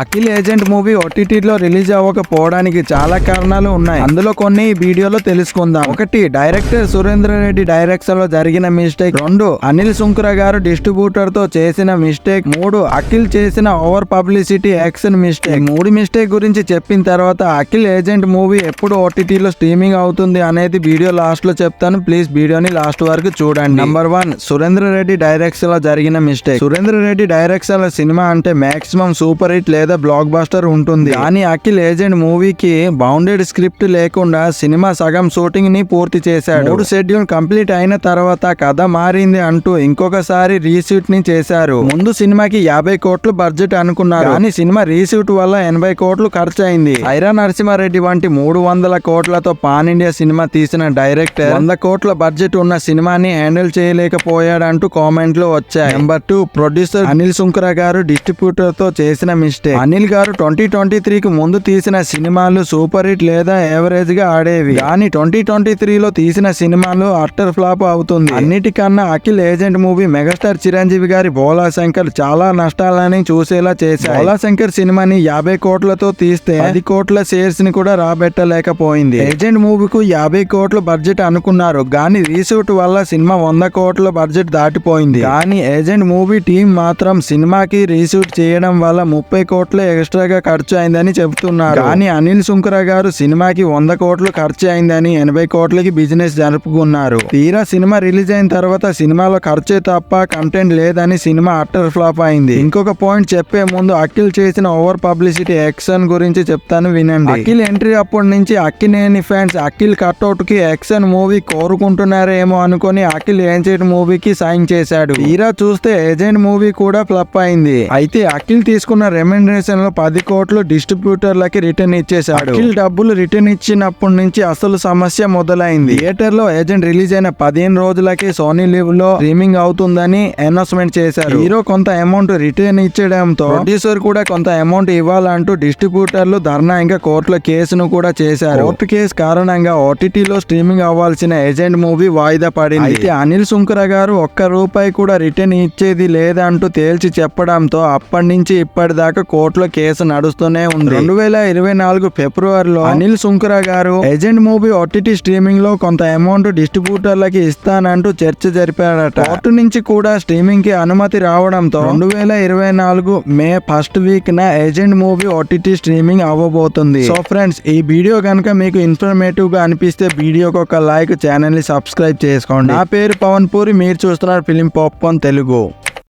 Akhil agent movie ఓటీటీలో release అవ్వకపోవడానికి చాలా కారణాలు ఉన్నాయి. అందులో కొన్ని ఈ వీడియోలో తెలుసుకుందాం. 1. డైరెక్టర్ సురేంద్ర రెడ్డి డైరెక్షన్ లో జరిగిన మిస్టేక్. 2. అనిల్ సుంకర గారు డిస్ట్రిబ్యూటర్ తో చేసిన మిస్టేక్. 3. అఖిల్ చేసిన over publicity action mistake. 3 mistake గురించి చెప్పిన తర్వాత అఖిల్ ఏజెంట్ మూవీ ఎప్పుడు ఓటీటీలో స్ట్రీమింగ్ అవుతుంది అనేది వీడియో లాస్ట్ లో చెప్తాను. ప్లీజ్ వీడియోని లాస్ట్ వరకు చూడండి. నంబర్ 1, సురేంద్ర రెడ్డి డైరెక్షన్ లో జరిగిన మిస్టేక్. సురేంద్ర రెడ్డి డైరెక్షన్ లో సినిమా అంటే మాక్సిమం సూపర్ హిట్ లేదా బ్లాక్ బస్టర్ ఉంటుంది. కానీ అఖిల్ ఏజెంట్ మూవీకి బౌండెడ్ స్క్రిప్ట్ లేకుండా సినిమా సగం షూటింగ్ ని పూర్తి చేశాడు. 3 షెడ్యూల్ కంప్లీట్ అయిన తర్వాత కథ మారింది అంటూ ఇంకొకసారి రీషూట్ ని చేశారు. ముందు సినిమాకి 50 కోట్లు బడ్జెట్ అనుకున్నారు, కానీ సినిమా రీషూట్ వల్ల 80 కోట్లు ఖర్చు అయింది. ఐరా నరసింహారెడ్డి వంటి 300 కోట్లతో పాన్ ఇండియా సినిమా తీసిన డైరెక్టర్ 100 కోట్ల బడ్జెట్ ఉన్న సినిమాని హ్యాండిల్ చేయలేకపోయాడంటూ కామెంట్లు వచ్చాయి. నెంబర్ 2, ప్రొడ్యూసర్ అనిల్ సుంకర గారు డిస్ట్రిబ్యూటర్ తో చేసిన మిస్టేక్. అనిల్ గారు 2023కి ముందు తీసిన సినిమాలు సూపర్ హిట్ లేదా యావరేజ్ గా ఆడేవి, కానీ 2023లో తీసిన సినిమాలు అట్టర్ ఫ్లాప్ అవుతుంది. అన్నిటికన్నా Akhil agent movie megastar Chiranjeevi గారి భోలా శంకర్ చాలా నష్టాలని చూసేలా చేశారు. భోలా శంకర్ సినిమాని 50 కోట్లతో తీస్తే 10 కోట్ల షేర్స్ ని కూడా రాబెట్టలేకపోయింది. ఏజెంట్ మూవీకు 50 కోట్ల బడ్జెట్ అనుకున్నారు, కానీ రీషూట్ వల్ల సినిమా 100 కోట్ల బడ్జెట్ దాటిపోయింది. కానీ ఏజెంట్ మూవీ టీం మాత్రం సినిమాకి రీషూట్ చేయడం వల్ల 30 కోట్ల ఎక్స్ట్రాగా ఖర్చు అయిందని చెబుతున్నారు. కానీ అనిల్ సుంకర గారు సినిమాకి 100 కోట్లు ఖర్చు అయిందని 80 కోట్లకి బిజినెస్ జరుపుకున్నారు. తీరా సినిమా రిలీజ్ అయిన తర్వాత సినిమాలో ఖర్చే తప్ప కంటెంట్ లేదని సినిమా అట్టర్ ఫ్లాప్ అయింది. ఇంకొక పాయింట్ చెప్పే ముందు అఖిల్ చేసిన ఓవర్ పబ్లిసిటీ యాక్షన్ గురించి చెప్తాను, వినండి. అఖిల్ ఎంట్రీ అప్పటి నుంచి అక్కినేని ఫ్యాన్స్ అఖిల్ కట్అవుట్ కి యాక్షన్ మూవీ కోరుకుంటున్నారేమో అనుకుని అఖిల్ ఏజెంట్ మూవీకి సైన్ చేశాడు. తీరా చూస్తే ఏజెంట్ మూవీ కూడా ఫ్లాప్ అయింది. అయితే అఖిల్ తీసుకున్న రెమ్యునరేషన్ లో 10 కోట్లు డిస్ట్రిబ్యూటర్లకి రిటర్న్ ఇచ్చేశాడు. అఖిల్ డబ్బులు రిటర్న్ ఇచ్చినప్పటి నుంచి అసలు సమస్య మొదలైంది. థియేటర్ లో ఏజెంట్ రిలీజ్ అయిన 15 రోజులకి సోనీ లివ్ లో స్ట్రీమింగ్ అవుతుందని అనౌన్స్మెంట్ చేశారు. హీరో కొంత అమౌంట్ రిటర్న్ ఇచ్చడంతో ప్రొడ్యూసర్ కూడా కొంత అమౌంట్ ఇవ్వాలంటూ డిస్ట్రిబ్యూటర్లు ధర్నా ఇంకా కోర్టులో కేసును కూడా చేశారు. కోర్టు కేసు కారణంగా ఓటీటీలో స్ట్రీమింగ్ అవ్వాల్సిన ఏజెంట్ మూవీ వాయిదా పడింది. అయితే అనిల్ సుంకర గారు ₹1 కూడా రిటర్న్ ఇచ్చేది లేదంటూ తేల్చి చెప్పడంతో అప్పటి నుంచి ఇప్పటిదాకా కోర్టులో కేసు నడుస్తూనే ఉంది. 2024 ఫిబ్రవరిలో అనిల్ సుంకర గారు ఏజెంట్ మూవీ ఓటీటీ స్ట్రీమింగ్ లో కొంత అమౌంట్ డిస్ట్రిబ్యూటర్లకి ఇస్తానంటూ చర్చ జరిపాడట. కోర్టు నుంచి కూడా స్ట్రీమింగ్ కి అనుమతి రావడంతో 2024 మే 1st వీక్ న ఏజెంట్ మూవీ ఓటీటీ స్ట్రీమింగ్ అవ్వబోతుంది. సో ఫ్రెండ్స్, ఈ వీడియో కనుక మీకు ఇన్ఫర్మేటివ్ గా అనిపిస్తే వీడియోకి ఒక లైక్, ఛానల్ ని సబ్స్క్రైబ్ చేసుకోండి. నా పేరు పవన్ పూరి, మీరు చూస్తున్నారు ఫిలిం పాప్కార్న్ తెలుగు.